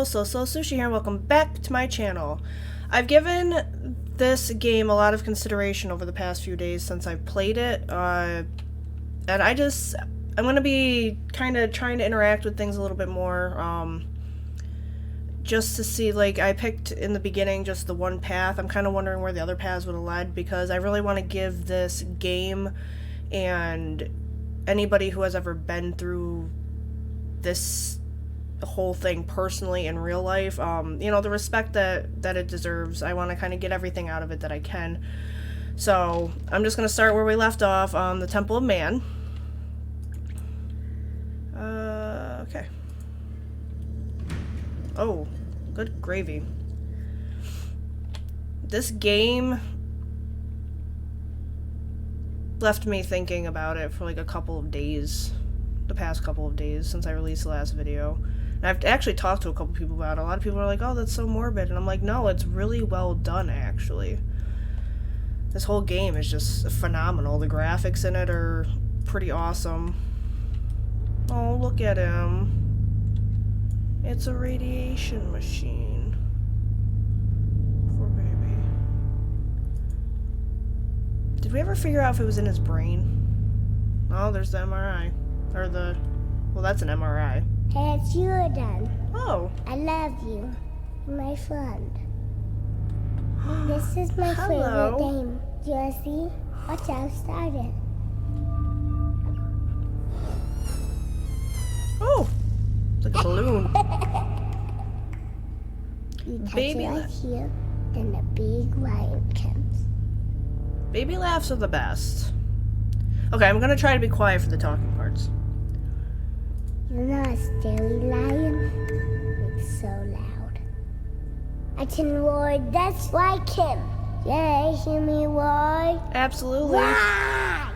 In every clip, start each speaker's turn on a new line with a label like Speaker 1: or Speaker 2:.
Speaker 1: Slow Sushi here, and welcome back to my channel. I've given this game a lot of consideration over the past few days since I've played it, and I'm gonna be kind of trying to interact with things a little bit more, just to see, like, I picked in the beginning just the one path. I'm kind of wondering where the other paths would have led, because I really want to give this game and anybody who has ever been through this whole thing personally in real life, you know, the respect that it deserves. I want to kind of get everything out of it that I can. So I'm just going to start where we left off on the Temple of Man. Okay. Oh, good gravy. This game left me thinking about it for like a couple of days. The past couple of days since I released the last video. And I've actually talked to a couple people about it. A lot of people are like, oh, that's so morbid. And I'm like, no, it's really well done, actually. This whole game is just phenomenal. The graphics in it are pretty awesome. Oh, look at him. It's a radiation machine. Poor baby. Did we ever figure out if it was in his brain? Oh, there's the MRI. Or the... well, that's an MRI.
Speaker 2: Hey, it's you again.
Speaker 1: Oh.
Speaker 2: I love you. You're my friend. This is my
Speaker 1: Hello.
Speaker 2: favorite game. Do you want to see? Watch how it started.
Speaker 1: Oh. It's like a balloon.
Speaker 2: You touch
Speaker 1: Baby
Speaker 2: it right here, then the big lion comes.
Speaker 1: Baby laughs are the best. Okay, I'm gonna try to be quiet for the talking parts.
Speaker 2: You know a scary lion? It's so loud. I can roar just like him. Yeah, hear me roar?
Speaker 1: Absolutely.
Speaker 2: Roar!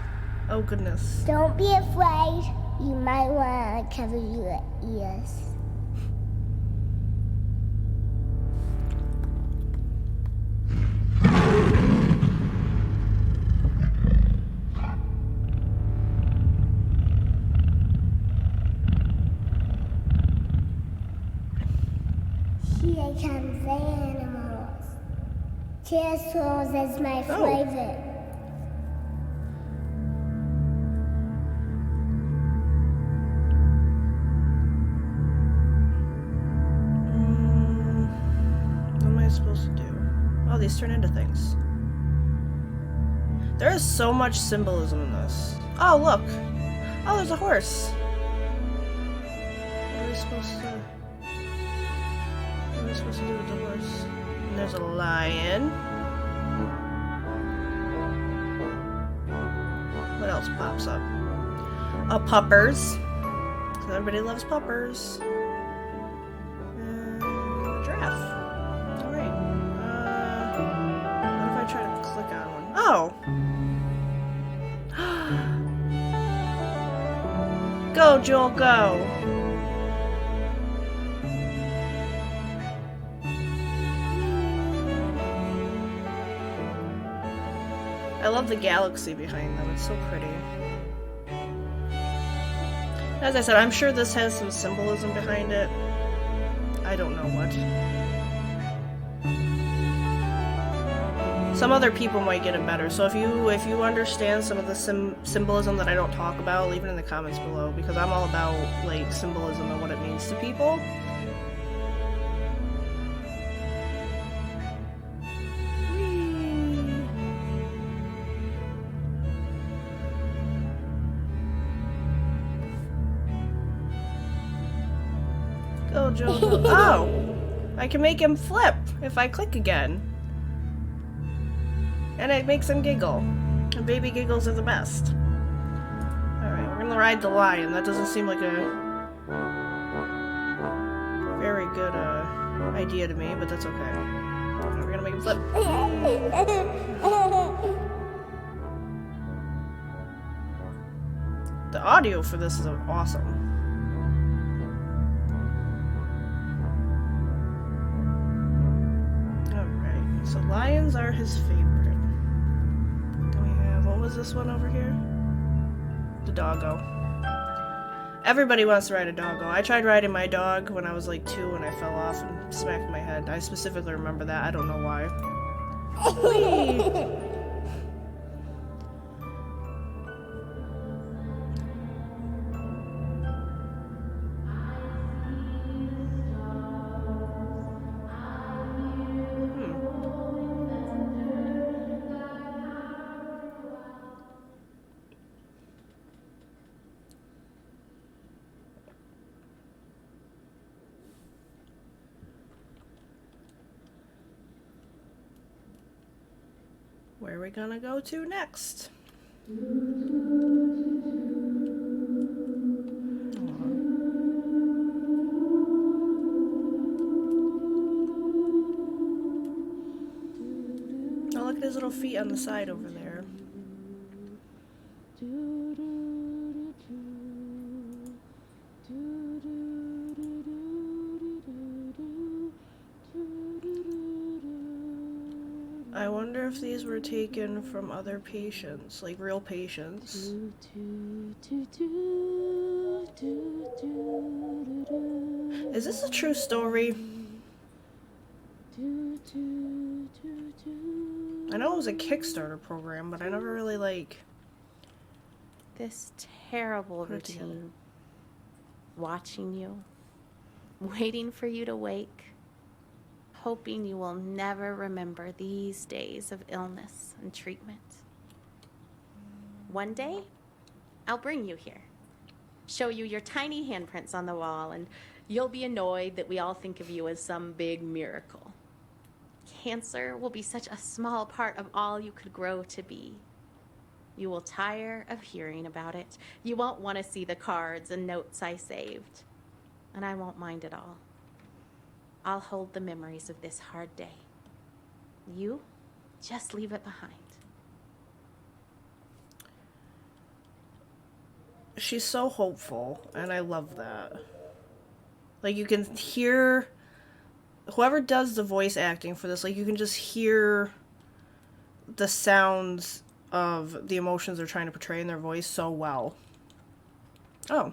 Speaker 1: Oh, goodness.
Speaker 2: Don't be afraid. You might want to cover your ears. Here comes the animals. Turtles is my favorite.
Speaker 1: What am I supposed to do? Oh, these turn into things. There is so much symbolism in this. Oh, look. Oh, there's a horse. What are we supposed to... what are we supposed to do with the horse? And there's a lion. What else pops up? Oh, puppers. Everybody loves puppers. And a giraffe. Alright. What if I try to click on one? Oh! Go, Joel, go! I love the galaxy behind them. It's so pretty. As I said, I'm sure this has some symbolism behind it. I don't know what. Some other people might get it better. So if you understand some of the symbolism that I don't talk about, leave it in the comments below, because I'm all about like symbolism and what it means to people. Go, Joe, go. Oh! I can make him flip if I click again. And it makes him giggle. And baby giggles are the best. Alright, we're gonna ride the lion. That doesn't seem like a very good idea to me, but that's okay. We're gonna make him flip. The audio for this is awesome. So lions are his favorite. Then we have, what was this one over here? The doggo. Everybody wants to ride a doggo. I tried riding my dog when I was like 2 and I fell off and smacked my head. I specifically remember that. I don't know why. Whee! Where are we gonna go to next? Oh, look at his little feet on the side over there. I wonder if these were taken from other patients, like real patients. Is this a true story? I know it was a Kickstarter program, but I never really
Speaker 3: This terrible
Speaker 1: put it together.
Speaker 3: routine. Watching you, waiting for you to wake, hoping you will never remember these days of illness and treatment. One day, I'll bring you here, show you your tiny handprints on the wall, and you'll be annoyed that we all think of you as some big miracle. Cancer will be such a small part of all you could grow to be. You will tire of hearing about it. You won't want to see the cards and notes I saved. And I won't mind at all. I'll hold the memories of this hard day. You just leave it behind.
Speaker 1: She's so hopeful, and I love that. Like, you can hear whoever does the voice acting for this, like, you can just hear the sounds of the emotions they're trying to portray in their voice so well. Oh.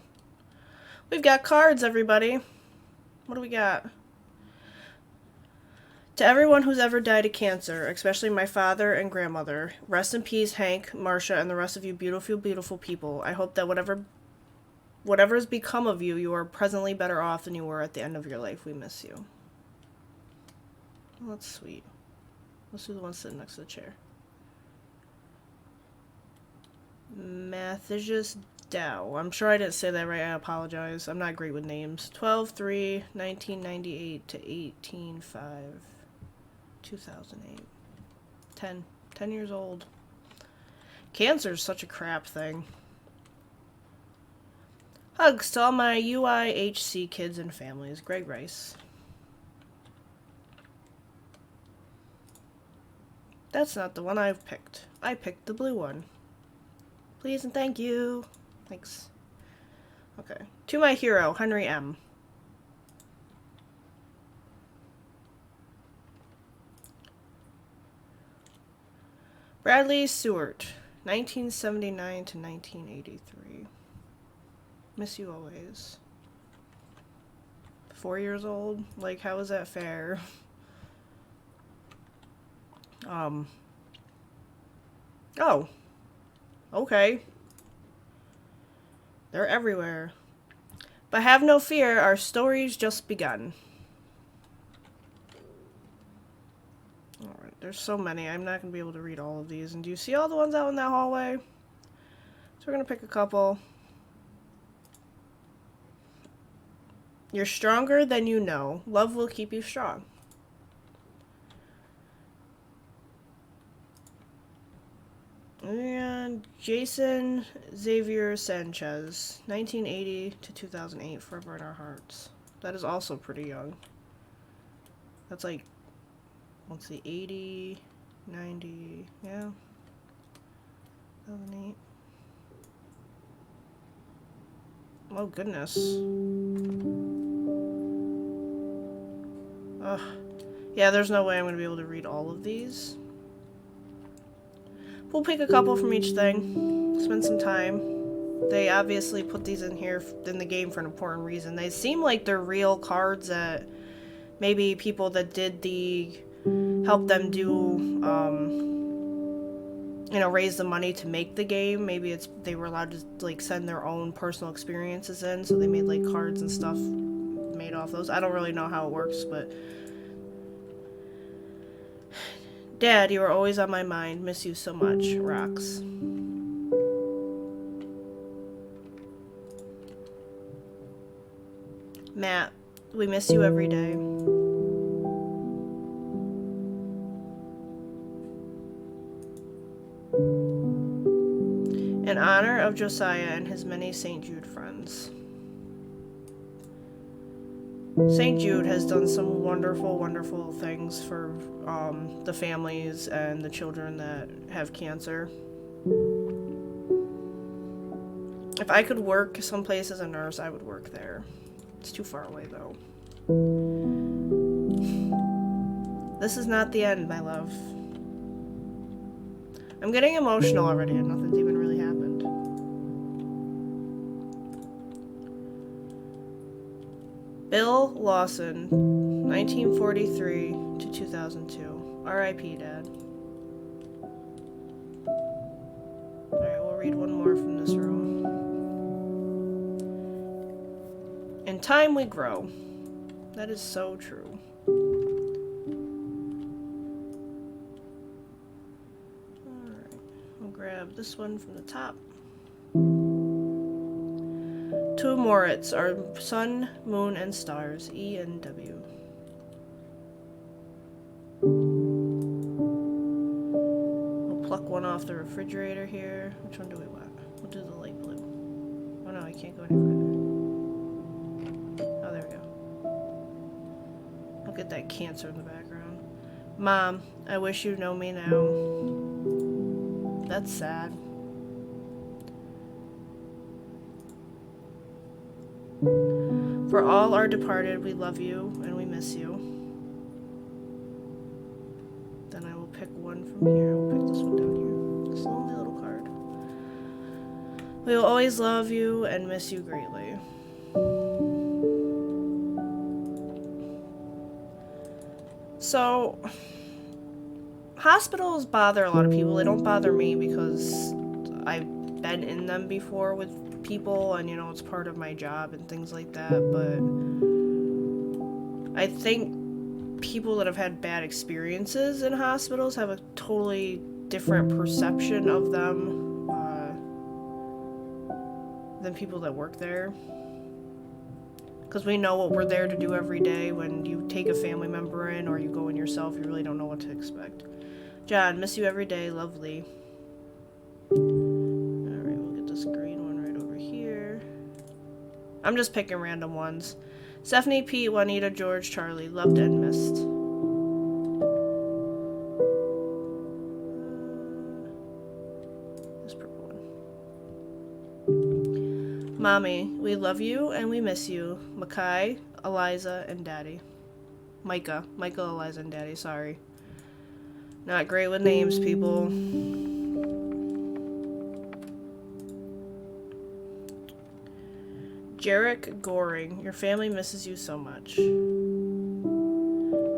Speaker 1: We've got cards, everybody. What do we got? To everyone who's ever died of cancer, especially my father and grandmother, rest in peace, Hank, Marcia, and the rest of you beautiful, beautiful people. I hope that whatever has become of you, you are presently better off than you were at the end of your life. We miss you. Well, that's sweet. Let's do the one sitting next to the chair. Mathisius Dow. I'm sure I didn't say that right. I apologize. I'm not great with names. 12/3/1998 to 18/5/2008. 10 years old. Cancer's such a crap thing. Hugs to all my UIHC kids and families. Greg Rice. That's not the one I've picked. I picked the blue one. Please and thank you. Thanks. Okay. To my hero, Henry M. Bradley Seward, 1979 to 1983. Miss you always. 4 years old? Like, how is that fair? Oh. Okay. They're everywhere. But have no fear, our story's just begun. Alright, there's so many. I'm not going to be able to read all of these. And do you see all the ones out in that hallway? So we're going to pick a couple. You're stronger than you know. Love will keep you strong. And Jason Xavier Sanchez, 1980 to 2008, Forever in Our Hearts. That is also pretty young. That's like, let's see, 80, 90, yeah. 2008. Oh, goodness. Ugh. Yeah, there's no way I'm going to be able to read all of these. We'll pick a couple from each thing. Spend some time. They obviously put these in here in the game for an important reason. They seem like they're real cards that maybe people that did the help them do you know, raise the money to make the game. Maybe it's they were allowed to like send their own personal experiences in, so they made like cards and stuff made off those. I don't really know how it works, but Dad, you are always on my mind. Miss you so much. Rocks. Matt, we miss you every day. In honor of Josiah and his many St. Jude friends. St. Jude has done some wonderful, wonderful things for the families and the children that have cancer. If I could work someplace as a nurse, I would work there. It's too far away, though. This is not the end, my love. I'm getting emotional already and nothing's even really happened. Bill Lawson, 1943 to 2002. R.I.P. Dad. Alright, we'll read one more from this room. In time we grow. That is so true. Alright, I'll grab this one from the top. To Moritz, our sun, moon, and stars, E and W. We'll pluck one off the refrigerator here. Which one do we want? We'll do the light blue. Oh no, I can't go any further. Oh, there we go. I'll get that cancer in the background. Mom, I wish you know me now. That's sad. For all our departed, we love you and we miss you. Then I will pick one from here. We'll pick this one down here. This lonely little card. We will always love you and miss you greatly. So, hospitals bother a lot of people. They don't bother me because I've been in them before with people and, you know, it's part of my job and things like that, but I think people that have had bad experiences in hospitals have a totally different perception of them than people that work there. Because we know what we're there to do every day. When you take a family member in or you go in yourself, you really don't know what to expect. John, miss you every day. Lovely. Alright, we'll get this green one right over here. I'm just picking random ones. Stephanie, Pete, Juanita, George, Charlie. Loved and missed. This purple one. Mommy, we love you and we miss you. Makai, Eliza, and Daddy. Micah, Eliza, and Daddy. Sorry. Not great with names, people. Jarek Goring, your family misses you so much.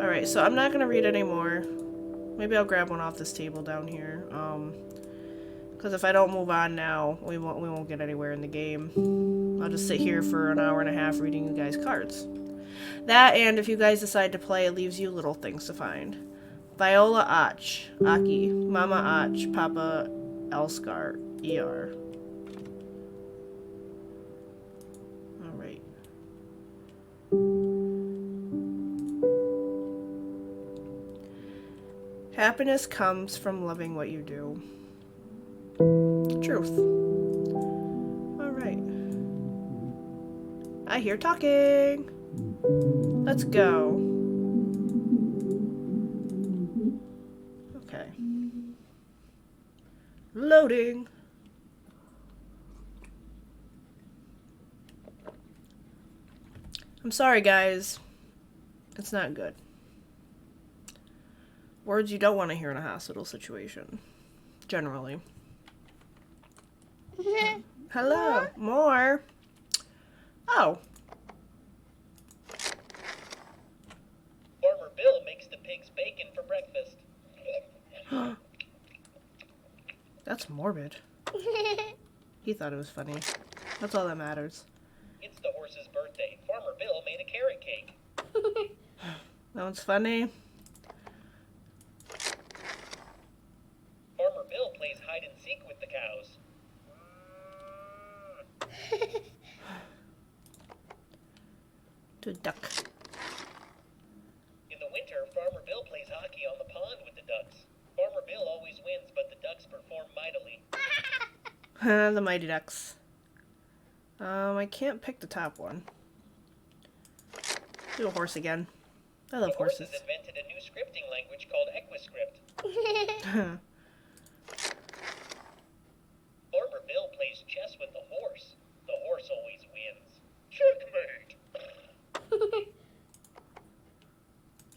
Speaker 1: Alright, so I'm not going to read anymore. Maybe I'll grab one off this table down here. Because if I don't move on now, we won't get anywhere in the game. I'll just sit here for an hour and a half reading you guys cards. That, and if you guys decide to play, it leaves you little things to find. Viola Ach, Aki, Mama Ach, Papa Elskar, ER. Alright. Happiness comes from loving what you do. Truth. Alright. I hear talking. Let's go. Okay. Loading. I'm sorry, guys. It's not good. Words you don't want to hear in a hospital situation. Generally. Hello. More? Oh.
Speaker 4: Farmer Bill makes the pigs bacon for breakfast.
Speaker 1: That's morbid. He thought it was funny. That's all that matters.
Speaker 4: It's the horse's birthday. Farmer Bill made a carrot cake.
Speaker 1: That one's funny.
Speaker 4: Farmer Bill plays hide and seek with the cows.
Speaker 1: To duck.
Speaker 4: In the winter, Farmer Bill plays hockey on the pond with the ducks. Farmer Bill always wins, but the ducks perform mightily.
Speaker 1: The Mighty Ducks. I can't pick the top one. Do a horse again. I love
Speaker 4: The
Speaker 1: horses.
Speaker 4: horses invented a new scripting language called Equiscript. Farmer Bill plays chess with the horse. The horse always wins. Checkmate!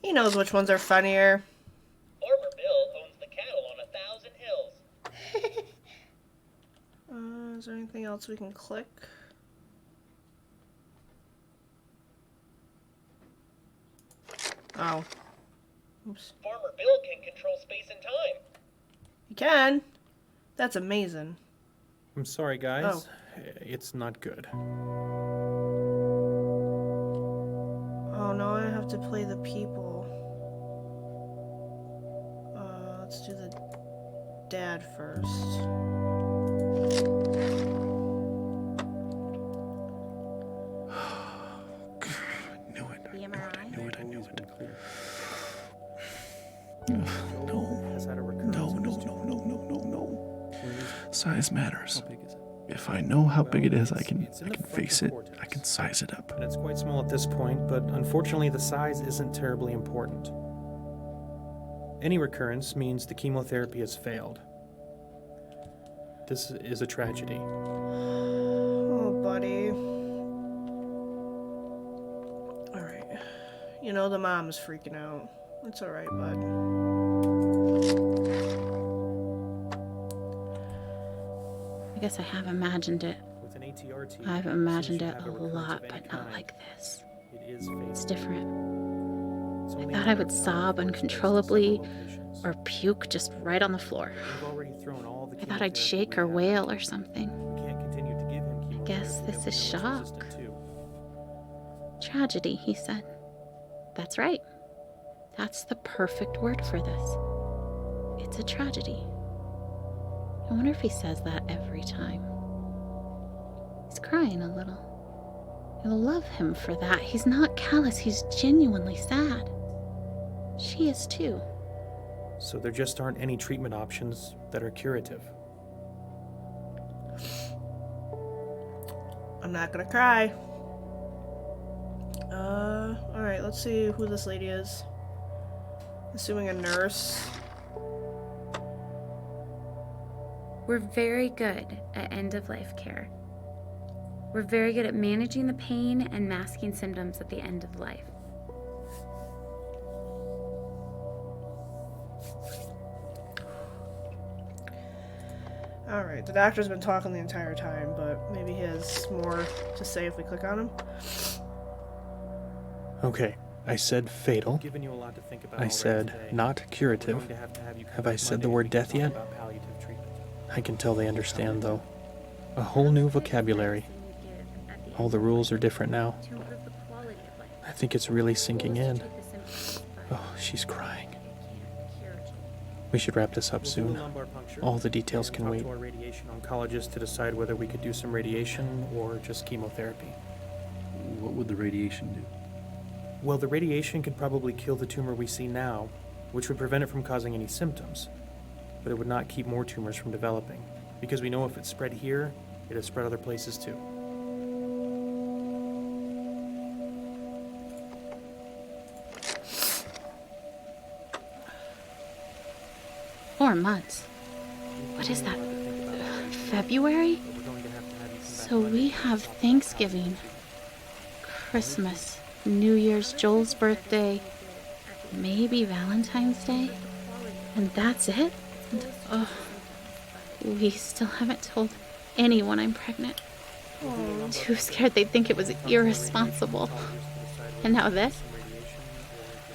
Speaker 1: He knows which ones are funnier.
Speaker 4: Farmer Bill owns the cattle on 1,000 hills.
Speaker 1: Is there anything else we can click? Oh. Oops.
Speaker 4: Farmer Bill can control space and time.
Speaker 1: You can. That's amazing.
Speaker 5: I'm sorry, guys.
Speaker 1: Oh.
Speaker 5: It's not good.
Speaker 1: Oh no, I have to play the people. Let's do the dad first.
Speaker 6: Knew it.
Speaker 3: The MRI?
Speaker 6: Knew it. I knew it.
Speaker 5: No. Has had a recurrence
Speaker 6: No.
Speaker 5: of
Speaker 6: No.
Speaker 5: this tumor.
Speaker 6: No. No. No. No. No.
Speaker 5: Where is it?
Speaker 6: Size matters.
Speaker 5: How big is it?
Speaker 6: If I know how big it is, I
Speaker 5: It's
Speaker 6: can
Speaker 5: in the
Speaker 6: face
Speaker 5: frontal
Speaker 6: it. I
Speaker 5: cortex.
Speaker 6: can size it up.
Speaker 5: And it's quite small at this point, but unfortunately the size isn't terribly important. Any recurrence means the chemotherapy has failed. This is a tragedy.
Speaker 1: Oh, buddy. Alright. You know, the mom's freaking out. It's alright, bud.
Speaker 7: I guess I have imagined it.
Speaker 5: With an ATRT,
Speaker 7: I've
Speaker 5: since
Speaker 7: imagined
Speaker 5: you
Speaker 7: it
Speaker 5: have
Speaker 7: a
Speaker 5: recurrence
Speaker 7: lot,
Speaker 5: of any
Speaker 7: but not
Speaker 5: kind,
Speaker 7: like this.
Speaker 5: It is
Speaker 7: It's
Speaker 5: fatal.
Speaker 7: different.
Speaker 5: It's
Speaker 7: I
Speaker 5: only
Speaker 7: thought
Speaker 5: a
Speaker 7: I
Speaker 5: matter
Speaker 7: would
Speaker 5: of time
Speaker 7: sob
Speaker 5: before it spreads to
Speaker 7: uncontrollably
Speaker 5: several locations.
Speaker 7: or puke just right on the floor.
Speaker 5: We've already thrown all the
Speaker 7: I thought I'd
Speaker 5: chemotherapy
Speaker 7: shake
Speaker 5: we
Speaker 7: or
Speaker 5: have.
Speaker 7: wail or something.
Speaker 5: We can't continue to give him chemotherapy
Speaker 7: guess
Speaker 5: that
Speaker 7: this
Speaker 5: we
Speaker 7: is
Speaker 5: know he's
Speaker 7: shock.
Speaker 5: resistant to.
Speaker 7: Tragedy, he said. That's right. That's the perfect word for this. It's a tragedy. I wonder if he says that every time. He's crying a little. I love him for that. He's not callous, he's genuinely sad. She is too.
Speaker 5: So there just aren't any treatment options that are curative.
Speaker 1: I'm not gonna cry. Alright, let's see who this lady is. Assuming a nurse.
Speaker 8: We're very good at end-of-life care. We're very good at managing the pain and masking symptoms at the end of life.
Speaker 1: Alright, the doctor's been talking the entire time, but maybe he has more to say if we click on him.
Speaker 6: Okay, I said fatal.
Speaker 5: Given you a lot to think about
Speaker 6: I
Speaker 5: already
Speaker 6: said
Speaker 5: today,
Speaker 6: not
Speaker 5: we're
Speaker 6: curative.
Speaker 5: going to have you come
Speaker 6: Have I
Speaker 5: back
Speaker 6: said the
Speaker 5: Monday
Speaker 6: word
Speaker 5: so we can
Speaker 6: death
Speaker 5: talk
Speaker 6: yet?
Speaker 5: about palliative treatment.
Speaker 6: I can tell they understand, though. A whole new vocabulary. All the rules are different now.
Speaker 8: To improve the quality of life.
Speaker 6: I think it's really sinking in.
Speaker 8: Treat the symptoms, but
Speaker 6: Oh, she's crying.
Speaker 8: it can't cure it.
Speaker 6: We should wrap this up
Speaker 5: We'll do a
Speaker 6: soon.
Speaker 5: lumbar puncture
Speaker 6: All the details
Speaker 5: and
Speaker 6: can
Speaker 5: talk
Speaker 6: wait.
Speaker 5: to our radiation oncologist to decide whether we could do some radiation or just chemotherapy.
Speaker 9: What would the radiation do?
Speaker 5: Well, the radiation could probably kill the tumor we see now, which would prevent it from causing any symptoms. But it would not keep more tumors from developing, because we know if it spread here, it has spread other places too.
Speaker 7: 4 months. What is that? February? So we have Thanksgiving, Christmas, New Year's, Joel's birthday, maybe Valentine's Day, and that's it? And, oh, we still haven't told anyone I'm pregnant. Too scared they'd think it was irresponsible. And now this?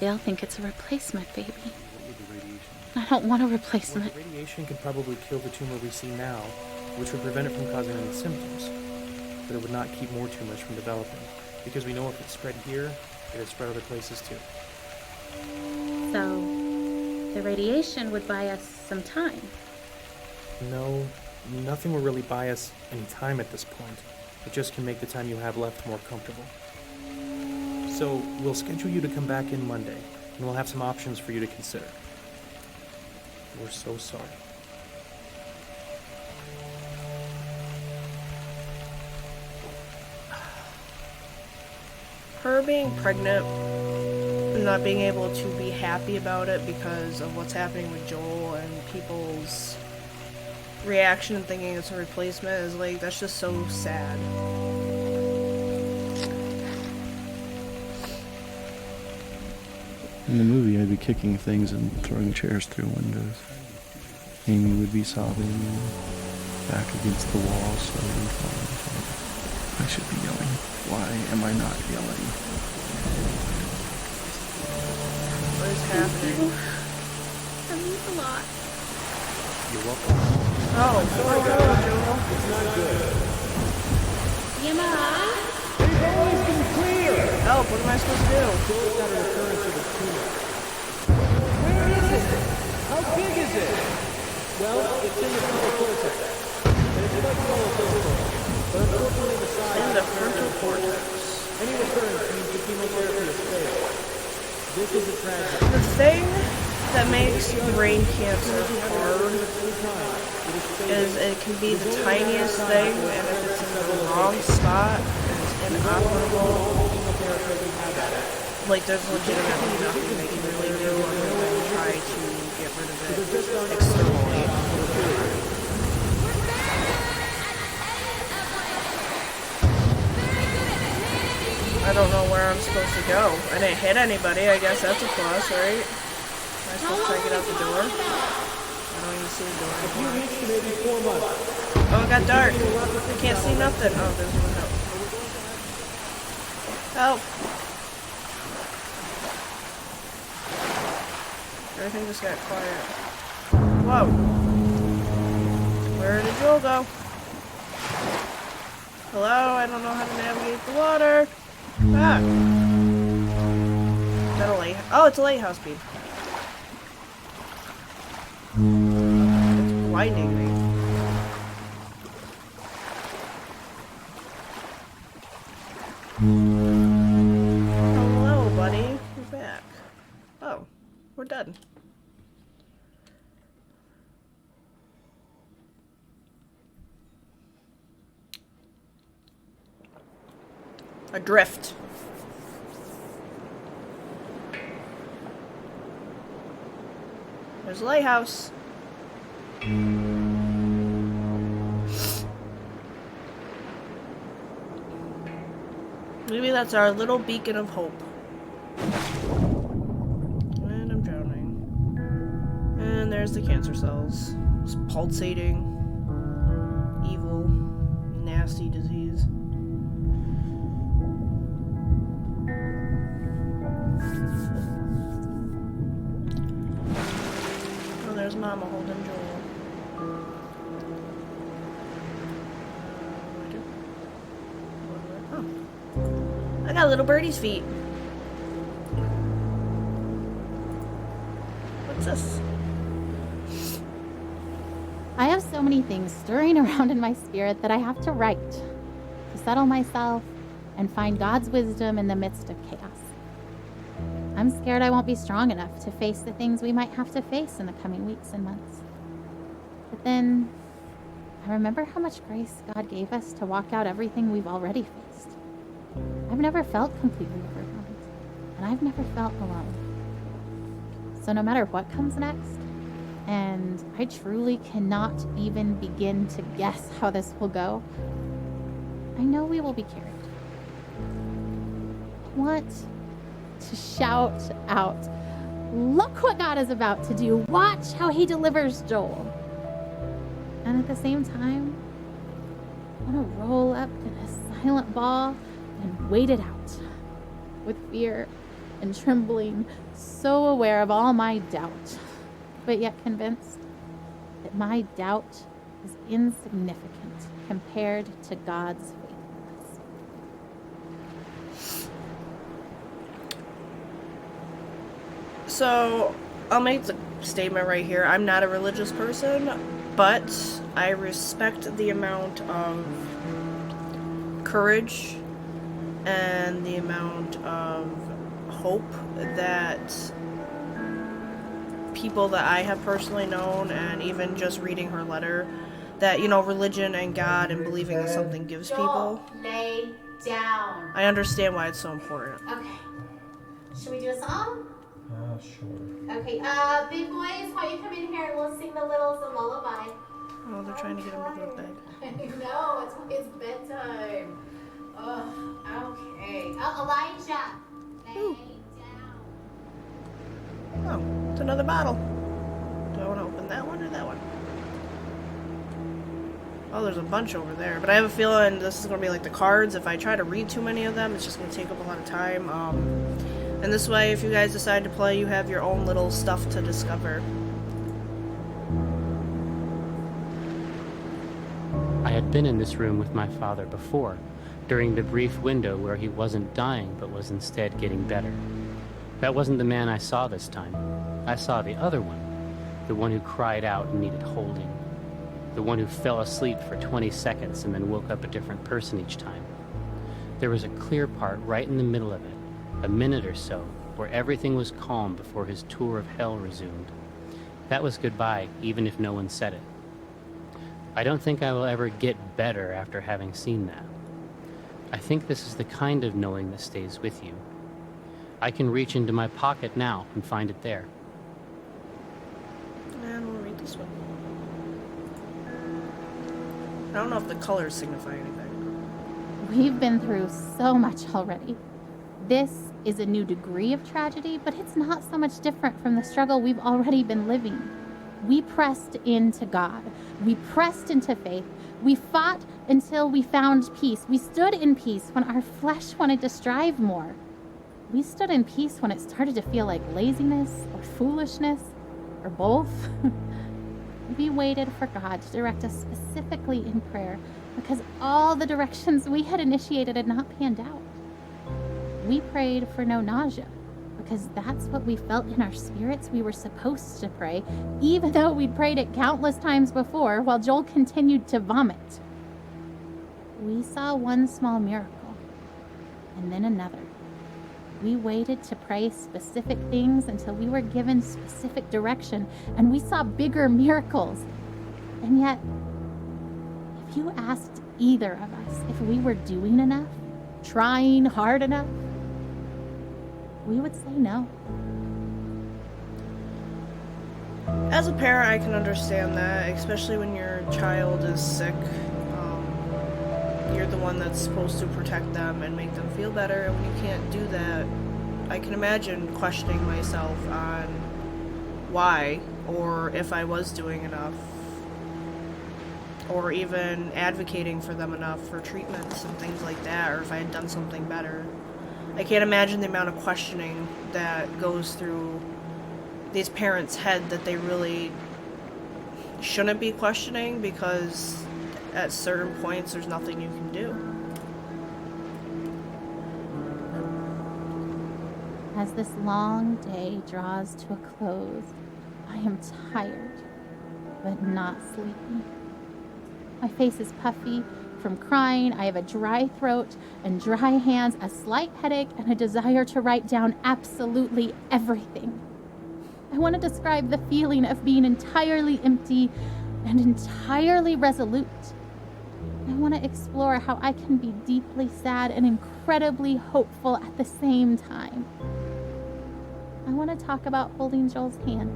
Speaker 7: They'll think it's a replacement baby. I don't want a replacement.
Speaker 5: Radiation could probably kill the tumor we see now, which would prevent it from causing any symptoms. But it would not keep more tumors from developing, because we know if it spread here, it would spread other places too.
Speaker 7: So, the radiation would buy us some time.
Speaker 5: No, nothing will really buy us any time at this point. It just can make the time you have left more comfortable. So, we'll schedule you to come back in Monday, and we'll have some options for you to consider. We're so sorry.
Speaker 1: Her being pregnant and not being able to be happy about it because of what's happening with Joel and people's reaction and thinking it's a replacement is like, that's just so sad.
Speaker 9: In the movie, I'd be kicking things and throwing chairs through windows. Amy would be sobbing back against the wall, slowly falling apart. I should be yelling. Why am I not yelling?
Speaker 1: What is happening?
Speaker 7: That means a lot.
Speaker 5: You're welcome.
Speaker 1: Oh, sorry, Joel.
Speaker 5: It's not good.
Speaker 7: EMI?
Speaker 10: They've always been clear!
Speaker 1: Help, what am I supposed to do?
Speaker 10: Joel's got a recurrence of a tumor. Where is it? How big is it? Well, it's in the frontal cortex. And it's quite powerful. But unfortunately, the size
Speaker 1: In the frontal cortex.
Speaker 10: Any recurrence means the chemotherapy has failed. This is a tragedy.
Speaker 1: The thing that makes brain cancer hard is it can be the tiniest thing, and if it's in the wrong spot, and it's inoperable, like there's legitimately nothing they can really do other than try to get rid of it externally. I don't know where I'm supposed to go. I didn't hit anybody, I guess that's a plus, right? Am I supposed to try to get out the door? I don't even see the door anymore.
Speaker 10: Weeks to maybe 4 months.
Speaker 1: Oh, it got dark. I can't see nothing. Oh, there's a window. Help! Everything just got quiet. Whoa! Where did Joel go? Hello? I don't know how to navigate the water. Ah! Is that a light? Oh, it's a lighthouse beam. It's blinding me. Hello, buddy. We're back. Oh, we're done. Adrift. There's a lighthouse. Maybe that's our little beacon of hope. And I'm drowning. And there's the cancer cells. It's pulsating. Evil. Nasty disease. Oh, there's Mama holding Joel. I got little birdie's feet. What's this?
Speaker 7: I have so many things stirring around in my spirit that I have to write to settle myself and find God's wisdom in the midst of chaos. I'm scared I won't be strong enough to face the things we might have to face in the coming weeks and months. But then I remember how much grace God gave us to walk out everything we've already faced. I've never felt completely overwhelmed, and I've never felt alone. So no matter what comes next, and I truly cannot even begin to guess how this will go, I know we will be carried. I want to shout out, look what God is about to do. Watch how he delivers Joel. And at the same time, I want to roll up in a silent ball and wait it out with fear and trembling, so aware of all my doubt, but yet convinced that my doubt is insignificant compared to God's faithfulness.
Speaker 1: So, I'll make the statement right here. I'm not a religious person, but I respect the amount of courage and the amount of hope that people that I have personally known, and even just reading her letter, that, you know, religion and God and believing that something gives people.
Speaker 3: Lay down.
Speaker 1: I understand why it's so important.
Speaker 3: Okay. Should we do a song?
Speaker 5: Sure.
Speaker 3: Okay, big boys, why don't you come in here and we'll sing the littles a lullaby.
Speaker 1: Oh, they're trying to get him to go to bed.
Speaker 3: No, it's bedtime. Oh, okay. Elijah, lay down.
Speaker 1: Oh, it's another bottle. Do I want to open that one or that one? Oh, there's a bunch over there. But I have a feeling this is going to be like the cards. If I try to read too many of them, it's just going to take up a lot of time. And this way, if you guys decide to play, you have your own little stuff to discover.
Speaker 11: I had been in this room with my father before, during the brief window where he wasn't dying but was instead getting better. That wasn't the man I saw this time. I saw the other one, the one who cried out and needed holding, the one who fell asleep for 20 seconds and then woke up a different person each time. There was a clear part right in the middle of it, a minute or so, where everything was calm before his tour of hell resumed. That was goodbye, even if no one said it. I don't think I will ever get better after having seen that. I think this is the kind of knowing that stays with you. I can reach into my pocket now and find it there.
Speaker 1: And we'll read this one. I don't know if the colors signify anything.
Speaker 7: We've been through so much already. This is a new degree of tragedy, but it's not so much different from the struggle we've already been living. We pressed into God. We pressed into faith. We fought until we found peace. We stood in peace when our flesh wanted to strive more. We stood in peace when it started to feel like laziness or foolishness or both. We waited for God to direct us specifically in prayer because all the directions we had initiated had not panned out. We prayed for no nausea because that's what we felt in our spirits we were supposed to pray, even though we'd prayed it countless times before while Joel continued to vomit. We saw one small miracle and then another. We waited to pray specific things until we were given specific direction, and we saw bigger miracles. And yet, if you asked either of us if we were doing enough, trying hard enough, we would say no.
Speaker 1: As a parent, I can understand that, especially when your child is sick. You're the one that's supposed to protect them and make them feel better, and when you can't do that, I can imagine questioning myself on why, or if I was doing enough, or even advocating for them enough for treatments and things like that, or if I had done something better. I can't imagine the amount of questioning that goes through these parents' head that they really shouldn't be questioning, because at certain points there's nothing you can do.
Speaker 7: As this long day draws to a close, I am tired, but not sleepy. My face is puffy from crying. I have a dry throat and dry hands, a slight headache, and a desire to write down absolutely everything. I want to describe the feeling of being entirely empty and entirely resolute. I want to explore how I can be deeply sad and incredibly hopeful at the same time. I want to talk about holding Joel's hand,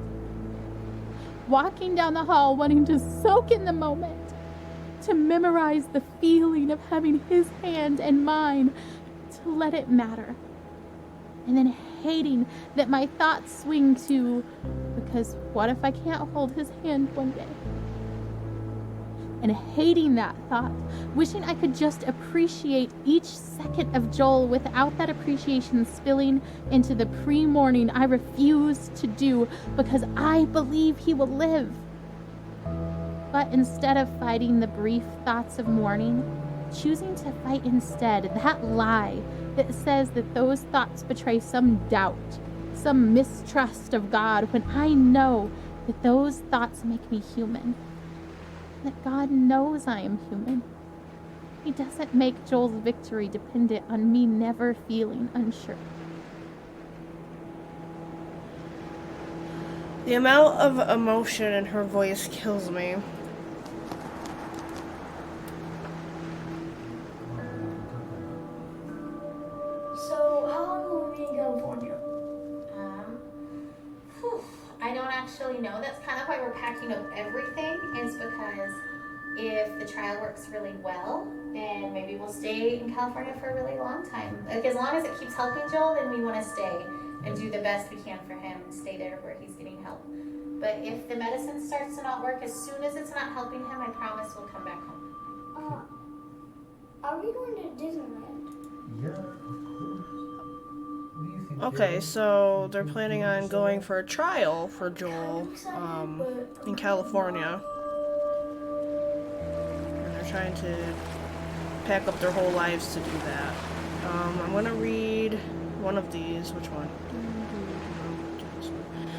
Speaker 7: walking down the hall wanting to soak in the moment, to memorize the feeling of having his hand and mine, to let it matter, and then hating that my thoughts swing to, because what if I can't hold his hand one day?
Speaker 12: and hating that thought, wishing I could just appreciate each second of Joel without that appreciation spilling into the pre-morning I refuse to do because I believe he will live. But instead of fighting the brief thoughts of mourning, choosing to fight instead that lie that says that those thoughts betray some doubt, some mistrust of God, when I know that those thoughts make me human, that God knows I am human. He doesn't make Joel's victory dependent on me never feeling unsure.
Speaker 1: The amount of emotion in her voice kills me.
Speaker 2: So, how long will we be in California?
Speaker 7: I don't actually know. That's kind of why we're packing up everything, is because if the trial works really well, then maybe we'll stay in California for a really long time. Like, as long as it keeps helping Joel, then we want to stay and do the best we can for him, stay there where he's getting help. But if the medicine starts to not work, as soon as it's not helping him, I promise we'll come back home.
Speaker 2: Are we going to Disneyland?
Speaker 10: Yeah, of course. What do you think?
Speaker 1: Okay, so they're planning on going for a trial for Joel in California. And they're trying to pack up their whole lives to do that. I'm gonna read one of these. Which one?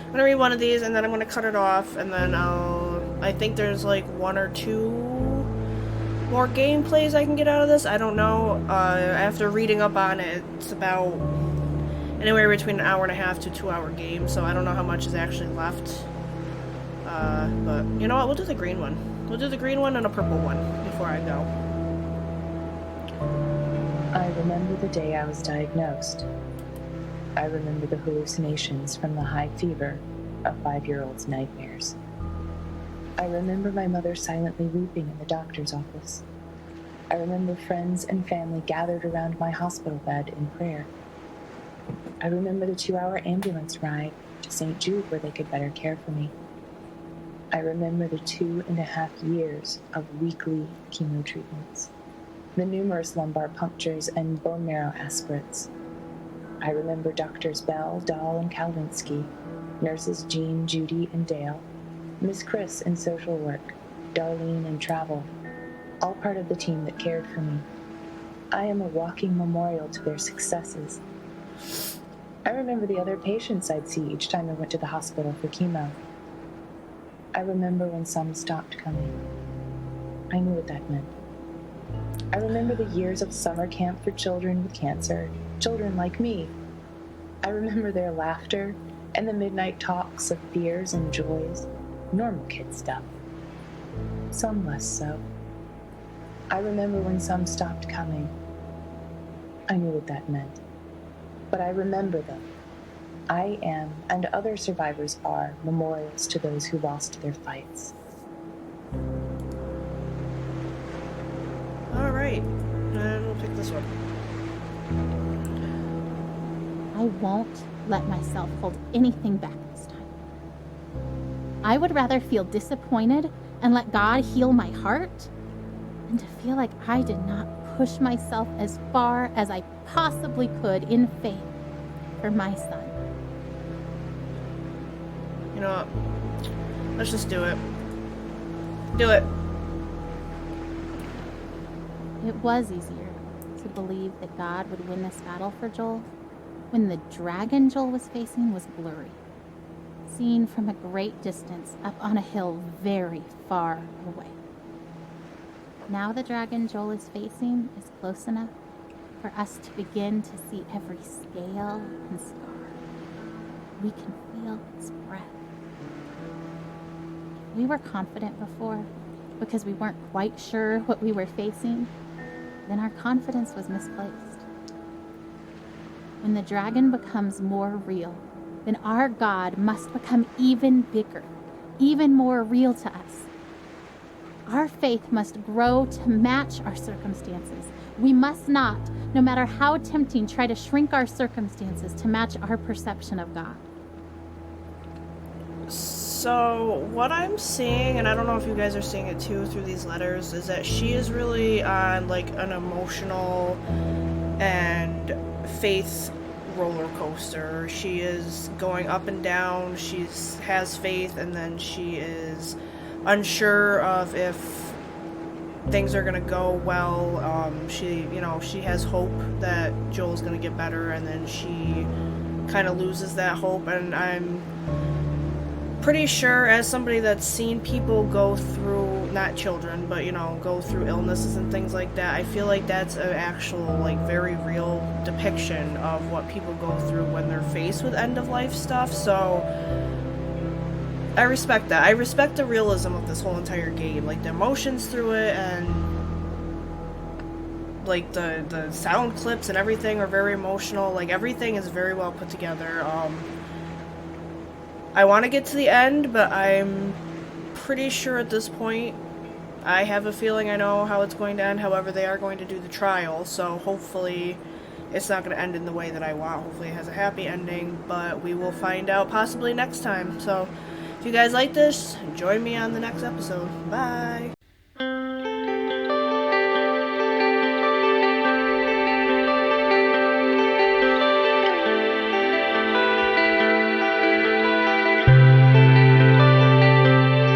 Speaker 1: I'm gonna read one of these and then I'm gonna cut it off and then I think there's like 1 or 2 more gameplays I can get out of this. I don't know. After reading up on it, it's about anywhere between an hour and a half to 2-hour game, so I don't know how much is actually left. But you know what? We'll do the green one. We'll do the green one and a purple one before I go.
Speaker 13: I remember the day I was diagnosed. I remember the hallucinations from the high fever of 5-year-old's nightmares. I remember my mother silently weeping in the doctor's office. I remember friends and family gathered around my hospital bed in prayer. I remember the 2-hour ambulance ride to St. Jude where they could better care for me. I remember the 2.5 years of weekly chemo treatments, the numerous lumbar punctures and bone marrow aspirates. I remember Doctors Bell, Dahl, and Kalvinsky, nurses Jean, Judy, and Dale, Miss Chris in social work, Darlene in travel, all part of the team that cared for me. I am a walking memorial to their successes. I remember the other patients I'd see each time I went to the hospital for chemo. I remember when some stopped coming. I knew what that meant. I remember the years of summer camp for children with cancer, children like me. I remember their laughter and the midnight talks of fears and joys, normal kid stuff. Some less so. I remember when some stopped coming. I knew what that meant. But I remember them. I am, and other survivors are, memorials to those who lost their fights.
Speaker 1: Alright, and we'll pick this one.
Speaker 12: I won't let myself hold anything back this time. I would rather feel disappointed and let God heal my heart than to feel like I did not push myself as far as I possibly could in faith for my son.
Speaker 1: You know what? Let's just do it. Do it.
Speaker 12: It was easier to believe that God would win this battle for Joel when the dragon Joel was facing was blurry, seen from a great distance up on a hill very far away. Now the dragon Joel is facing is close enough for us to begin to see every scale and scar. We can feel its breath. If we were confident before because we weren't quite sure what we were facing, then our confidence was misplaced. When the dragon becomes more real, then our God must become even bigger, even more real to us. Our faith must grow to match our circumstances. We must not, no matter how tempting, try to shrink our circumstances to match our perception of God.
Speaker 1: So what I'm seeing, and I don't know if you guys are seeing it too through these letters, is that she is really on like an emotional and faith roller coaster. She is going up and down. She has faith, and then she is unsure of if things are gonna go well. She has hope that Joel's gonna get better, and then she kind of loses that hope. And I'm pretty sure, as somebody that's seen people go through, not children, but go through illnesses and things like that, I feel like that's an actual, like, very real depiction of what people go through when they're faced with end-of-life stuff. So I respect that. I respect the realism of this whole entire game, like the emotions through it, and like the sound clips and everything are very emotional. Like, everything is very well put together. I want to get to the end, but I'm pretty sure at this point I have a feeling I know how it's going to end. However, they are going to do the trial, so hopefully it's not going to end in the way that I want. Hopefully it has a happy ending, but we will find out possibly next time. So if you guys like this, join me on the next episode. Bye!